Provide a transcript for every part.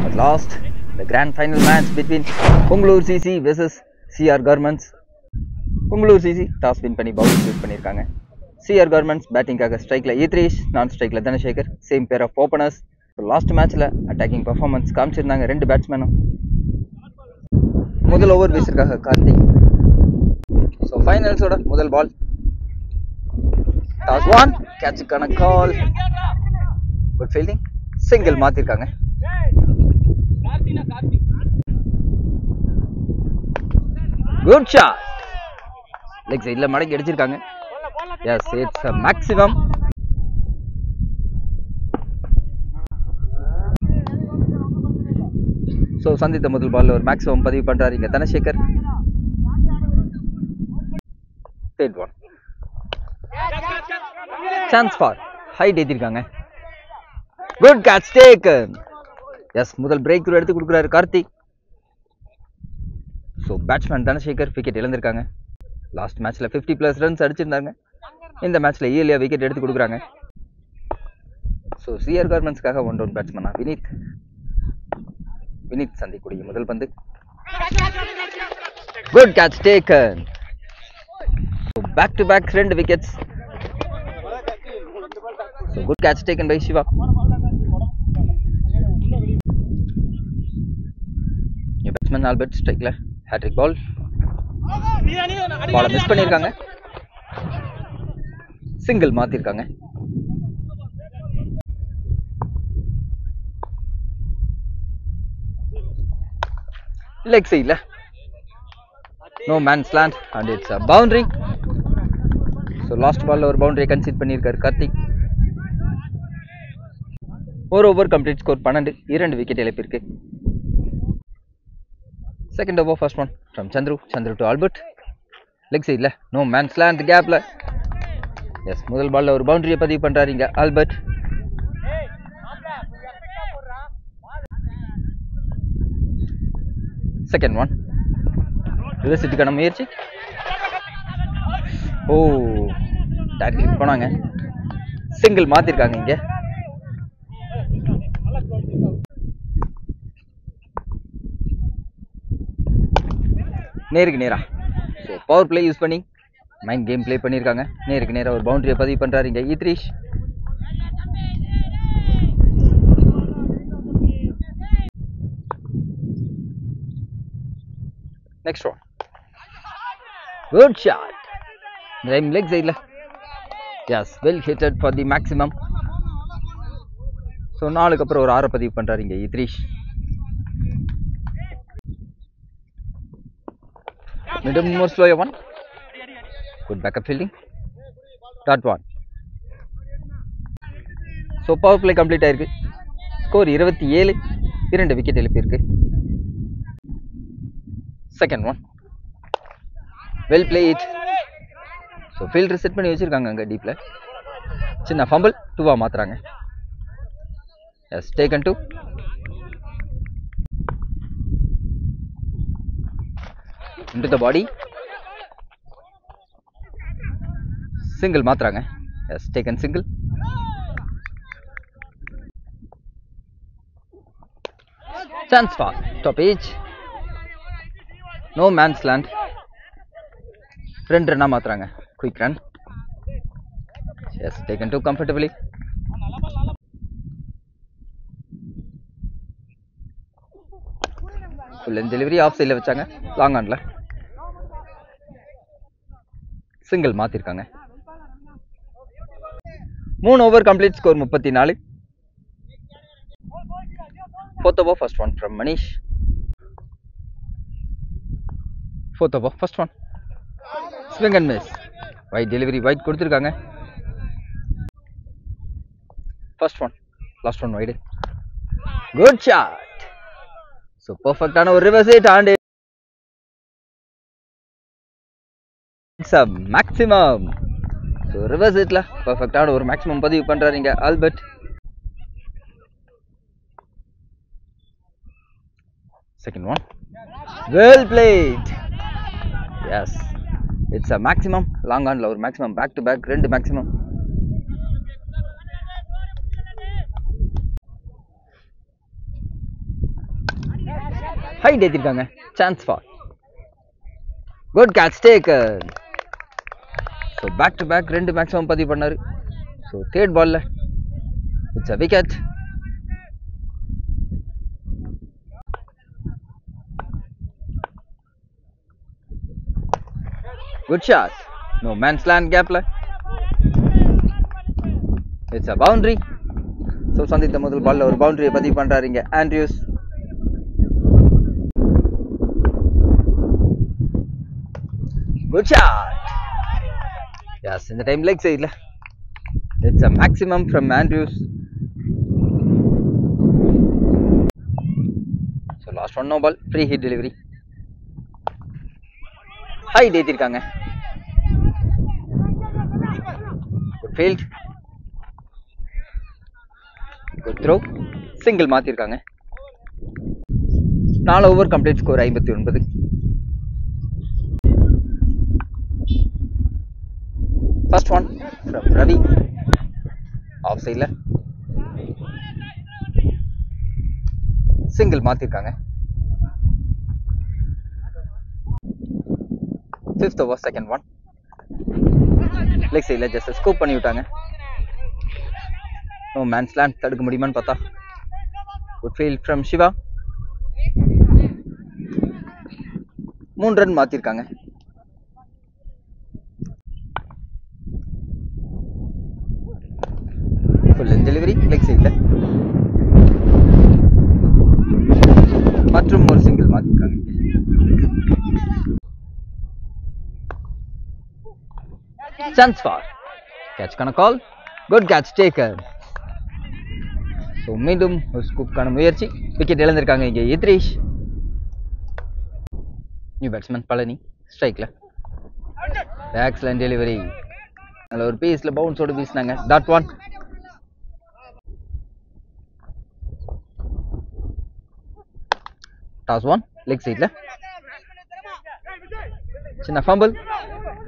At last, the grand final match between Pungalur CC versus CR Garments. Pungalur CC toss win பண்ணி bowling choose பண்ணிருக்காங்க. CR Garments battingகாக ஸ்ட்ரைக்ல ஈத்ரேஷ், நான் ஸ்ட்ரைக்ல Dhanasekar, same pair of openers. Last மேட்ச்ல attacking performance காமிச்சிருந்தாங்க ரெண்டு பேட்ஸ்மேனும். முதல் ஓவர் வீசிருக்காங்க கார்த்திக். ஸோ ஃபைனல்ஸோட முதல் பால் டாஸ் 1 கேட்சுக்கான கால். குட் ஃபீல்டிங், சிங்கிள் மாத்திருக்காங்க. குட் ஷாட், லெக் சைட்ல மடக்கி அடிச்சிருக்காங்க. Yes, it's a maximum. So சந்தித்த முதல் பால்ல ஒரு மேக்ஸிமம் பதிவு பண்றாரு இங்க தனசேகர். சான்ஸ் ஃபார் ஹைட் ஏத்திருக்காங்க. Good catch taken. எஸ், முதல் பிரேக் த்ரூ எடுத்து கொடுக்குறாரு Karthik. So batsman Dhanasekar wicket இழந்திருக்காங்க. Last மேட்ச்ல 50+ ரன்ஸ் அடிச்சிருந்தாங்க. இந்த மேட்ச்ல ஏலியா விக்கெட் எடுத்து கொடுக்குறாங்க. ஸோ சிஆர் கார்மெண்ட்ஸ்க்காக ஒன் டவுன் பேட்ஸ்மேனா வினித் சந்திக்கூடிய முதல் பந்து. Good catch taken. Back to back 2 wickets. So good catch taken by Shiva. New batsman Albert strikeல hat-trick ball. பால மிஸ் பண்ணிருக்காங்க. சிங்கிள் மாத்திருக்காங்க. லெக் சைட்ல no man's land and it's a boundary. So last ball ஒரு பவுண்டரியை concede பண்ணிருக்காரு கார்த்திக். ஒரு over complete score 12, 2 wicket இழப்பிற்கு. Second over first one from Chandru to Albert. Leg சைட்ல நோ மேன்ஸ் லேண்ட் கேப்ல. எஸ், முதல் பால்ல ஒரு பவுண்டரியை பதிவு பண்றாரு இங்க ஆல்பர்ட். செகண்ட் ஒன் ரிவர்சிட்டுக்கான முயற்சி. ஓ, டார்கெட் போனாங்க. சிங்கிள் மாத்திருக்காங்க இங்க. நேருக்கு நேரா ஸோ பவர் பிளே யூஸ் பண்ணி மைண்ட் கேம் பிளே பண்ணியிருக்காங்க. நேருக்கு நேரா ஒரு பவுண்டரியை பதிவு பண்றாரு இங்க ஈத்ரீஷ். Next one good shot leg சைட்ல. Yes, well hitted for the maximum. So 4க்கு அப்புறம் ஒரு 6 பதிவு பண்றாரு இங்க ஈத்ரீஷ். Middle more slow one. Good backup fielding. Dot 1. So power play complete ஆயிருக்கு. ஸ்கோர் 27, 2 விக்கெட் இழப்பிருக்கு. Second one well played. So fielder set பண்ணி வச்சிருக்காங்க அங்கே டீப்ல. சின்ன ஃபம்பிள் 2-ஆ மாத்துறாங்க. Yes, taken 2. into the body. Single மாத்துறாங்க. Yes, taken single. Chance for top edge. No man's land. 2 ரன்னா மாத்துறாங்க. Quick run. Yes, taken 2 comfortably. Full and delivery off side வச்சாங்க. Long onல. சிங்கிள் மாத்திருக்காங்க. 3 over complete score 34. Fourth over first one from Manish. Fourth over first one swing and miss. Wide delivery, wide கொடுத்துருக்காங்க. First one last one wide. Good shot. So பர்ஃபெக்டான ஒரு reverse hit and it's a maximum. So reverse hitல பர்ஃபெக்ட்டான ஒரு maximum பதிவு பண்றாரு இங்க Albert. Second one well played. Yes, it's a maximum. லாங் ஆன்ல ஒரு maximum, back to back 2 maximum. Height ஏத்திருக்காங்க. Chance for good catch taken. So back to back 2 maximum பதிவு பண்ணாரு. ஸோ தேர்ட் பால்ல it's a wicket. Good shot. No man's land கேப்ல it's a boundary. So சந்தித்த முதல் பால்ல ஒரு பவுண்டரியை பதிவு பண்றாரு இங்க ஆண்ட்ரியூஸ். Good shot. எஸ், இந்த டைம் லெக் சைட்ல it's a maximum from Andrews. So last one no ball free hit delivery. Height ஏத்திருக்காங்க. Good field. Good throw. Single மாத்திருக்காங்க. 4 over complete score 59. First one from Ravi off சைட்ல single மாத்திருக்காங்க. 5th over second one leg சைட்ல just scoop பண்ணி விட்டாங்க. No man's land. தடுக்க முடியுமான்னு பார்த்தா good field from Siva. 3 run மாத்திருக்காங்க. ஃபுல் டெலிவரி லெக் சைட்ல மற்றும் ஒரு சிங்கிள் மாத்திருக்காங்க. சான்ஸ் ஃபார் கேட்ச்க்கான call. Good catch taken. So மீண்டும் ஒரு ஸ்கூப்கான முயற்சி. விக்கெட் இழந்திருக்காங்க இங்கே யத்ரேஷ். நியூ பேட்ஸ்மேன் பழனி ஸ்ட்ரைக்ல. Excellent delivery. நல்ல ஒரு பீஸ்ல பவுன்ஸோட வீசினாங்க. Dot one. Toss one leg சைட்ல சின்ன ஃபம்பிள்.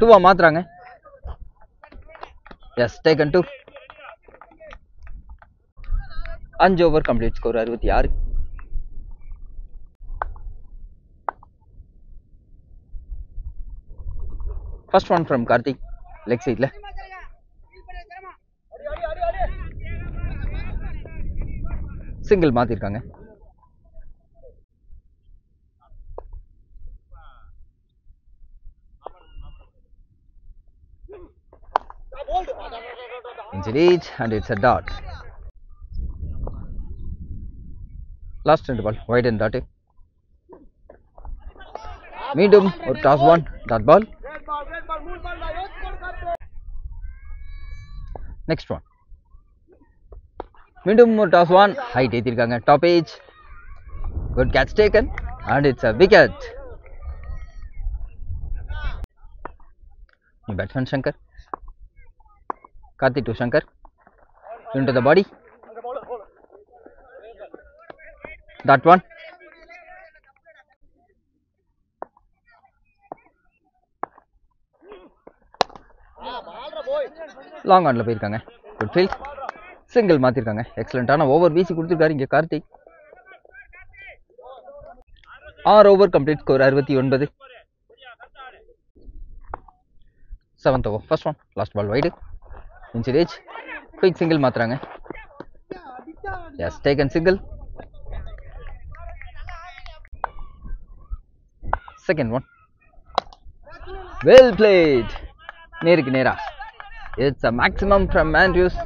2-ஆ மாத்துறாங்க. Yes, taken 2. 5 over complete score 66. First one from Karthik leg சைட்ல சிங்கிள் மாத்திருக்காங்க. Into reach and it's a dot. Last 2 ball wide and dot. மீண்டும் ஒரு toss one dot ball. Next one மீண்டும் ஒரு டாஸ் ஒன். ஹைட் ஏத்திருக்காங்க. Top edge. Good catch taken and it's a wicket. Batsman Shankar. Karthik to Shankar into the body. That one. Long ஆன்ல போயிருக்காங்க. Good field. Single மாத்திருக்காங்க. எக்ஸலண்டான over வீசி கொடுத்துருக்காரு இங்க Karthik. 6 over complete score 69. 7th over first one last ball wide. Inch quick single மாத்துறாங்க. Yes, taken single. Second one well plate. நேருக்கு நேரா it's a maximum from Andrews.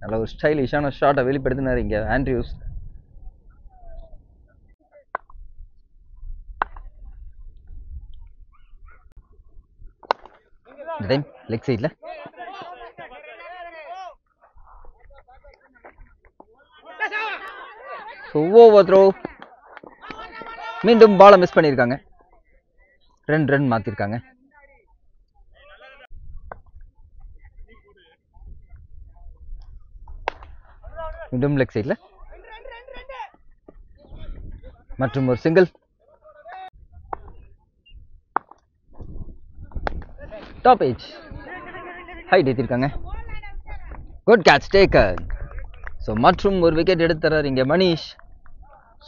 நல்ல ஒரு ஸ்டைலிஷான ஷாட்டை வெளிப்படுத்தினார் இங்க ஆண்ட்ரியூஸ். இந்த டைம் லெக் சைட்ல ஓவர் த்ரோ. மீண்டும் பாலை மிஸ் பண்ணியிருக்காங்க. 2 ரன் மாத்திருக்காங்க. மீண்டும் லெக் சைட்ல மற்றும் ஒரு சிங்கிள். Top edge. ஹைட் ஏத்திருக்காங்க. Good catch taken. ஸோ மற்றும் ஒரு விக்கெட் எடுத்துறாரு இங்க மணிஷ்.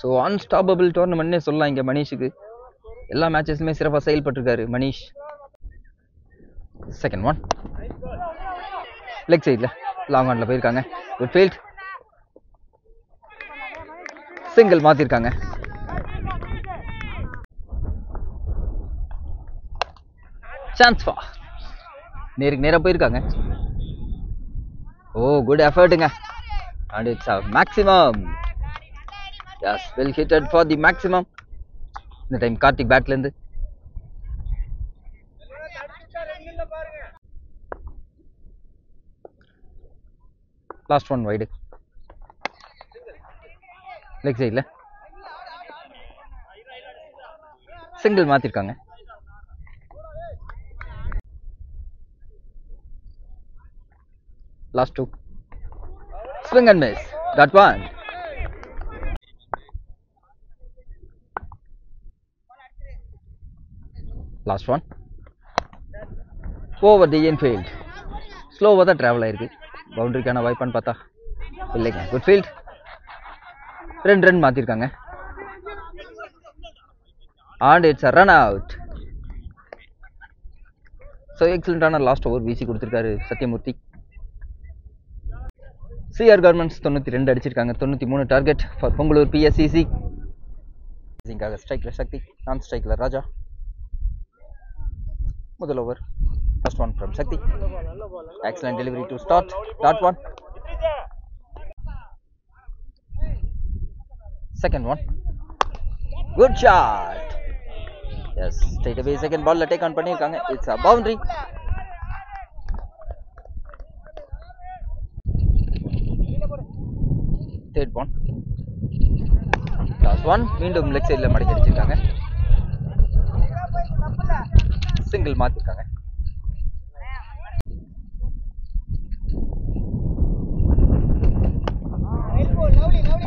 ஸோ அன்ஸ்டாப்பபிள் டோர்னமெண்ட்னே சொல்லலாம் இங்கே மனிஷுக்கு. எல்லா மேட்சஸ்லுமே சிறப்பாக செயல்பட்டிருக்காரு மனிஷ். செகண்ட் ஒன் லெக் சைடில் லாங் ஆனில் போயிருக்காங்க. Good field. சிங்கிள் மாற்றிருக்காங்க. சான்ஸ் பா நேருக்கு நேராக போயிருக்காங்க. ஓ குட் எஃபர்ட்டுங்க. And it's a maximum. Yes well hitted for the maximum. இந்த டைம் கார்த்திக் பேட்லேருந்து. லாஸ்ட் ஒன் வைடு லெக் சைடில் சிங்கிள் மாற்றிருக்காங்க. Last two. Swing and miss. That one. Last one. Over the infield. Slow the travel ஆயிருக்கு. பவுண்டரிக்கான வாய்ப்பான்னு பார்த்தா இல்லைங்க. Good field. 2 run மாற்றிருக்காங்க. And it's a run out. So எக்ஸலண்டான லாஸ்ட் ஓவர் வீசி கொடுத்துருக்காரு சத்யமூர்த்தி. சிஆர் கார்மெண்ட்ஸ் 92 அடிச்சிருக்காங்க. 93 டார்கெட் ஃபார் பொங்கலூர் பிஎஸ்சிசி. ஸ்ட்ரைக்ல சக்தி, நான் ஸ்ட்ரைக்ல ராஜா. முதல் over first one from Sakthi. Excellent delivery to start. Dot one. Second one good shot. Yes straight away second பால்ல take on பண்ணியிருக்காங்க. It's a boundary. Third one. Last one. மீண்டும் leg சைடில் மடக்கி அடிச்சிருக்காங்க. Single மாத்திருக்காங்க.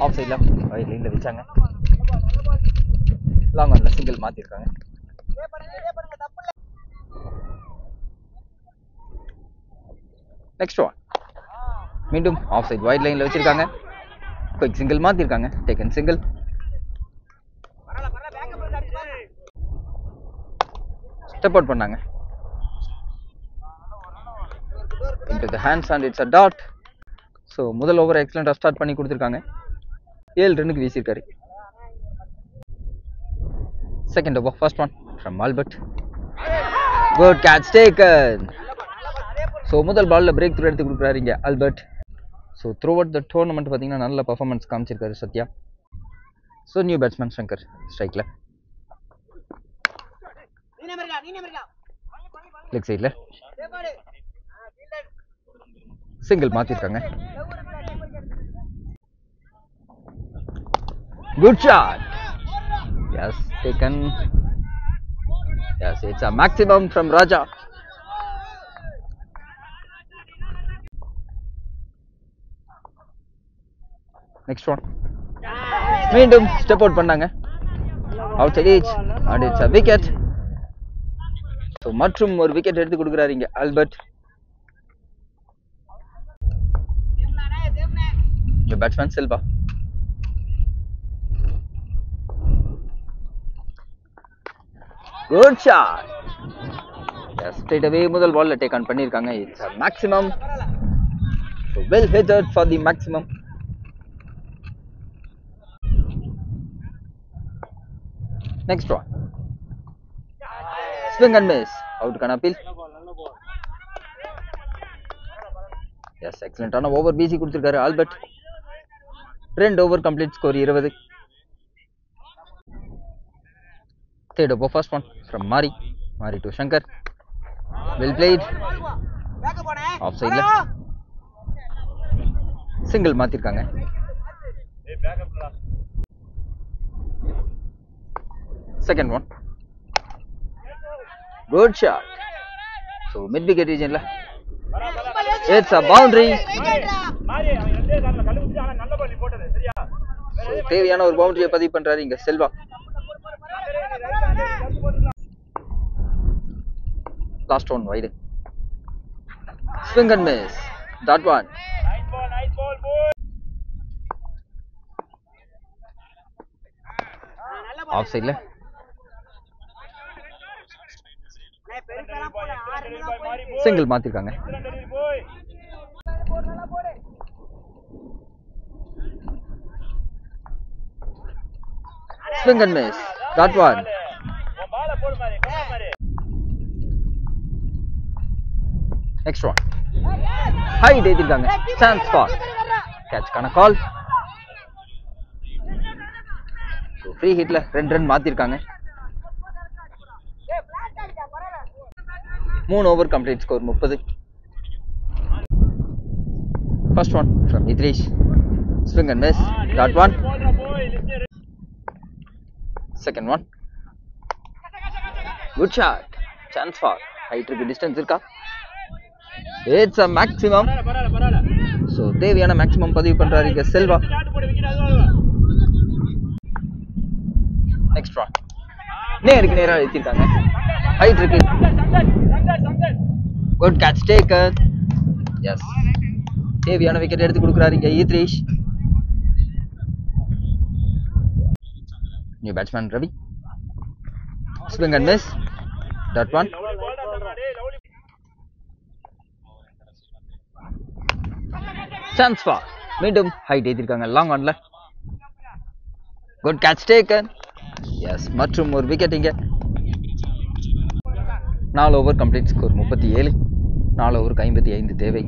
ஆஃப் சைடில் ரைட் லைனில் வச்சாங்க. லாங் ஆனில் சிங்கிள் மாத்திருக்காங்க. Next one. மீண்டும் ஆஃப் சைட் வைட் லைனில் வச்சிருக்காங்க. குயிக் சிங்கிள் மாத்திருக்காங்க. Taken single. ஸ்டெப் அவுட் பண்ணாங்க. into the hands and it's a dot. So முதல் ஓவர் எக்ஸலண்டாக ஸ்டார்ட் பண்ணி கொடுத்துருக்காங்க. 7 ரன்னுக்கு வீசியிருக்காரு. Second over first one from Albert. Good catch taken. So முதல் பாலில் பிரேக் த்ரூ எடுத்து கொடுக்குறாரு இங்கே Albert. So throughout the tournament பார்த்தீங்கன்னா நல்ல பர்ஃபார்மன்ஸ் காமிச்சிருக்காரு Sathya. So new batsman Shankar ஸ்ட்ரைக்கில். லெக் சைடில் சிங்கிள் மாற்றிருக்காங்க. Good shot. Yes taken. Yes it's a maximum from Raja. Next one. மீண்டும் ஸ்டெப் அவுட் பண்ணாங்க. Outside edge and it's a wicket. So மற்றும் ஒரு விக்கெட் எடுத்து கொடுக்குறாரு இங்க Albert. Batsman Selva. Good shot. Straight away முதல் பால்ல டேக் ஆன் பண்ணிருக்காங்க. It's a maximum. So well hitted for the maximum. Next one. Swing and miss. Out-க்கான appeal. Yes, excellent. ஆன ஓவர் பிசி கொடுத்திருக்காரு Albert. 2 over complete score 20. Third over first one from Mari. Mari to Shankar. Well played. Offside. Single மாத்திருக்காங்க. Second one. Good shot. So mid wicket region la. It's a boundary. So தேவையான ஒரு பவுண்டரியை பதிவு பண்றாரு இங்க Selva. Last one wide. Swing and miss. That one. Off சைட்ல single மாத்திருக்காங்க. Swing and miss. That one. Next one. High ஏத்திருக்காங்க. Chance for catch கான கால். ஃப்ரீ ஹிட்ல 2 ரன் மாத்திருக்காங்க. 3 over complete score 30. First one from Idrish. Swing and miss. That one. Second one. Good shot. Chance for height இருக்கு distance இருக்கா? It's a maximum. So தேவையான maximum பதிவு பண்றாரு இங்க Selva. Next one. நேருக்கு நேரா ஏத்திருக்காங்க. ஹைட் இருக்கு. Good catch taken. Yes. தேவையான விக்கெட் எடுத்து கொடுக்குறாரு இங்க ஈத்ரேஷ். New batsman Ravi. Swing and miss. That one. Chance for மீண்டும் ஹைட் ஏத்திருக்காங்க லாங் ஆன்ல. Good catch taken. Yes. மற்றும் ஒரு விக்கெட் இங்க. 4 ஓவர் கம்ப்ளீட் ஸ்கோர் 37. 4 ஓவருக்கு 55 தேவை.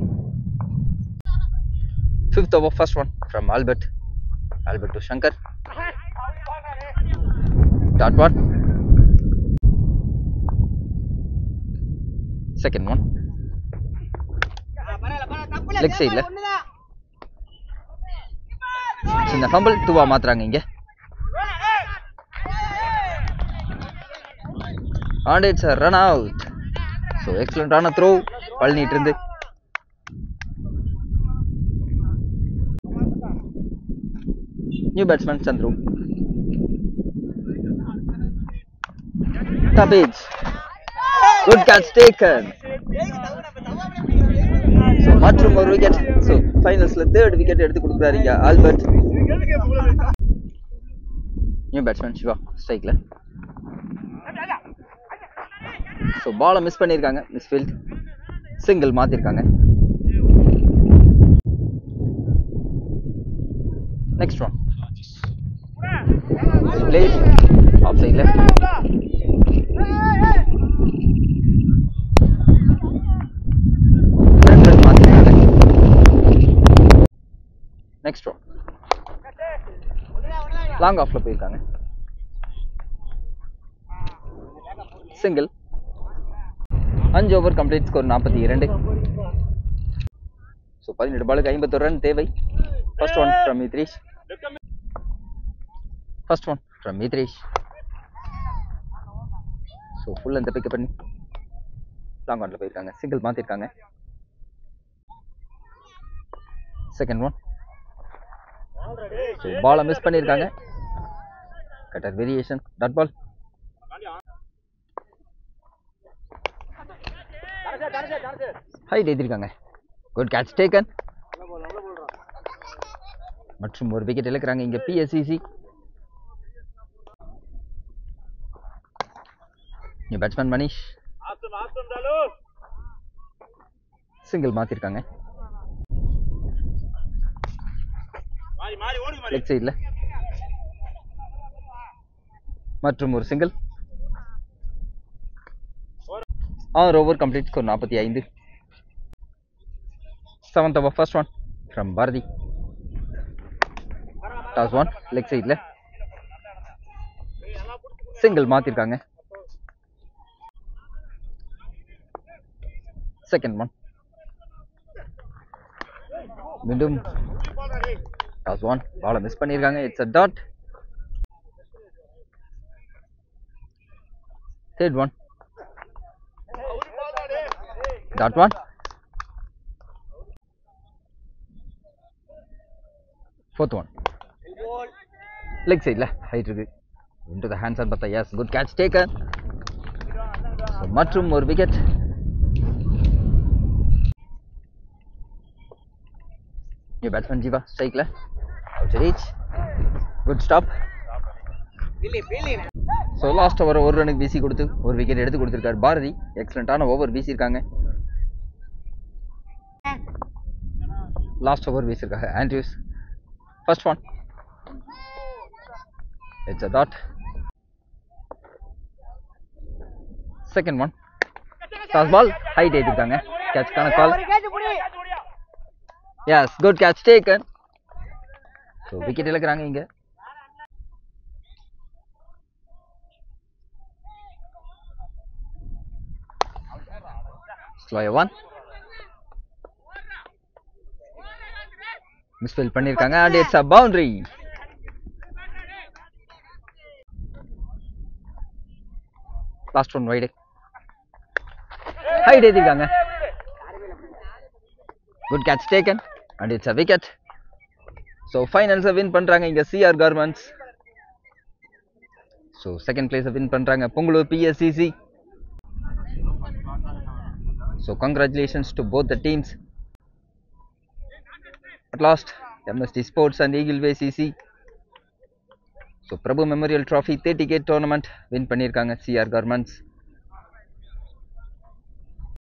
5th over, first one from Albert to Shankar. That one. Second one. Leg side la சின்ன fumble 2 மாத்துறாங்க இங்க. And it's a run out. So excellent ஆன throw பழனிட்டு இருந்து. New batsman Chandru. Tabbage. Good catch taken. So மற்றும் ஒரு wicket. So finalsல third wicket எடுத்து கொடுக்குறாரு இங்க ஆல்பர்ட். New batsman Shiva strikeல. So ball மிஸ் பண்ணிருக்காங்க, மிஸ்ஃபீல்ட். சிங்கிள் மாத்திருக்காங்க. Next one. Late offside left. Next one. Long off la போயிருக்காங்க. Single. 5 over complete score 42. So 17 பாலுக்கு 51 ரன் தேவை. First one from Idrish. So full length pick பண்ணி long ஆன்ல போயிருக்காங்க. Single மாத்திருக்காங்க. Second one. So ball miss பண்ணிருக்காங்க. Cutter variation. Dot ball. Height ஏத்திருக்காங்க. Good catch taken. மற்றும் ஒரு விக்கெட் இழக்கிறாங்க இங்க PSCC. New batsman Manish. Single மாத்திருக்காங்க. லெக் சைடுல மற்றும் ஒரு single. 6 over complete score 45. 7th over, first one from Bharati. Toss one, leg side la single மாத்திருக்காங்க. Second one. மீண்டும் toss one, ball மிஸ் பண்ணிருக்காங்க. It's a dot. Third one. Dot one. Fourth one. Leg side la height இருக்கு. Into the hands on பார்த்தா yes, good catch taken. So மற்றும் ஒரு wicket. New batsman Jiva strike la out to reach. Good stop. So last over ஒரு ரனுக்கு வீசி கொடுத்து ஒரு wicket எடுத்து கொடுத்துருக்காரு பாரதி. எக்ஸலண்டான ஓவர் வீசியிருக்காங்க. லாஸ்ட் ஓவர் வீசியிருக்காங்க Andrews. First one, it's a dot. Second one, toss ball height ஏற்றிருக்காங்க. கேட்ச்க்கான call. Yes, good catch taken. So wicket இழக்கிறாங்க இங்க. ஸ்லோயா ஒன், மிஸ்ஃபீல்ட் பண்ணிருக்காங்க and it's a boundary. Last one wide, height ஏத்திருக்காங்க. Good catch taken and it's a wicket. So ஃபைனல்ஸை win பண்றாங்க இங்க சிஆர் கார்மெண்ட்ஸ். ஸோ செகண்ட் பிளேஸை வின் பண்றாங்க Pongalur PSCC. So congratulations to both the teams. At last MSD sports and Eagleway CC. So Prabhu memorial trophy 30K tournament win பண்ணியிருக்காங்க CR garments.